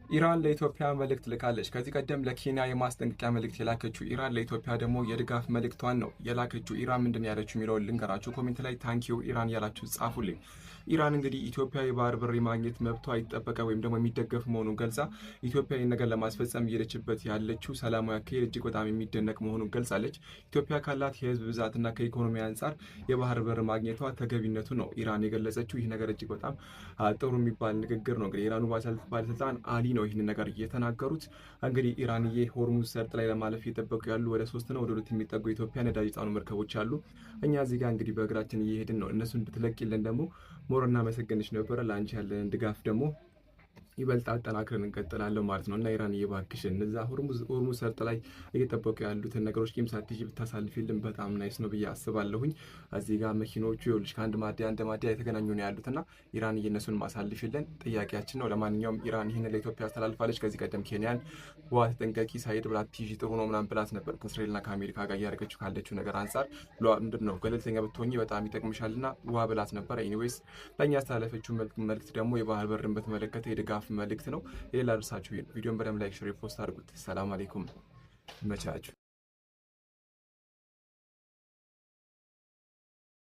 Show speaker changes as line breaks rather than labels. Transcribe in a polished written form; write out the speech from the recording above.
ኢራን ለኢትዮጵያ መልእክት ልካለች። ከዚህ ቀደም ለኬንያ የማስጠንቀቂያ መልእክት የላከችው ኢራን ለኢትዮጵያ ደግሞ የድጋፍ መልእክቷን ነው የላከችው። ኢራን ምንድን ያለችው የሚለውን ልንገራችሁ። ኮሜንት ላይ ታንኪዩ ኢራን ያላችሁ ጻፉልኝ። ኢራን እንግዲህ ኢትዮጵያ የባህር በር የማግኘት መብቷ ይጠበቀ ወይም ደግሞ የሚደገፍ መሆኑን ገልጻ ኢትዮጵያ ይህን ነገር ለማስፈጸም እየሄደችበት ያለችው ሰላማዊ አካሄድ እጅግ በጣም የሚደነቅ መሆኑን ገልጻለች። ኢትዮጵያ ካላት የህዝብ ብዛትና ከኢኮኖሚ አንጻር የባህር በር ማግኘቷ ተገቢነቱ ነው ኢራን የገለጸችው። ይህ ነገር እጅግ በጣም ጥሩ የሚባል ንግግር ነው። እንግዲህ የኢራኑ ባለስልጣን አሊ ነው ይህን ነገር እየተናገሩት። እንግዲህ ኢራንዬ ሆርሙዝ ሰርጥ ላይ ለማለፍ እየጠበቁ ያሉ ወደ 3 ነው ወደ 2 የሚጠጉ የኢትዮጵያ ነዳጅ የጫኑ መርከቦች አሉ። እኛ እዚህ ጋር እንግዲህ በእግራችን እየሄድን ነው። እነሱን ብትለቂልን ደግሞ ሞር እናመሰግንሽ ነበረ። ለአንቺ ያለን ድጋፍ ደግሞ ይበልጥ አጠናክረን እንቀጥላለን ማለት ነው። እና ኢራን እየባክሽን እነዛ ሆርሙዝ ሰርጥ ላይ እየጠበቁ ያሉትን ነገሮች ቂም ሳትይዥ ብታሳልፊልን በጣም ናይስ ነው ብዬ አስባለሁኝ። እዚህ ጋር መኪኖቹ ይኸውልሽ ከአንድ ማዲያ አንድ ማዲያ የተገናኙ ነው ያሉትና ኢራን እየነሱን ማሳልፊልን ጥያቄያችን ነው። ለማንኛውም ኢራን ይህን ለኢትዮጵያ አስተላልፋለች። ከዚህ ቀደም ኬንያን ውሃ ተጠንቀቂ ሳይድ ብላ ትይዥ ጥሩ ነው ምናምን ብላት ነበር። ከእስራኤልና ከአሜሪካ ጋር እያደረገችው ካለችው ነገር አንጻር ምንድን ነው ገለልተኛ ብትሆኚ በጣም ይጠቅምሻልና ውሃ ብላት ነበር። ኤኒዌይስ ለእኛ ያስተላለፈችው መልእክት ደግሞ የባህር በርን በተመለከተ የድጋፍ መልእክት ነው። ሌላ እርሳችሁ ቪዲዮን በደንብ ላይክ፣ ሼር፣ ፖስት አድርጉት። ሰላም አለይኩም። ይመቻችሁ።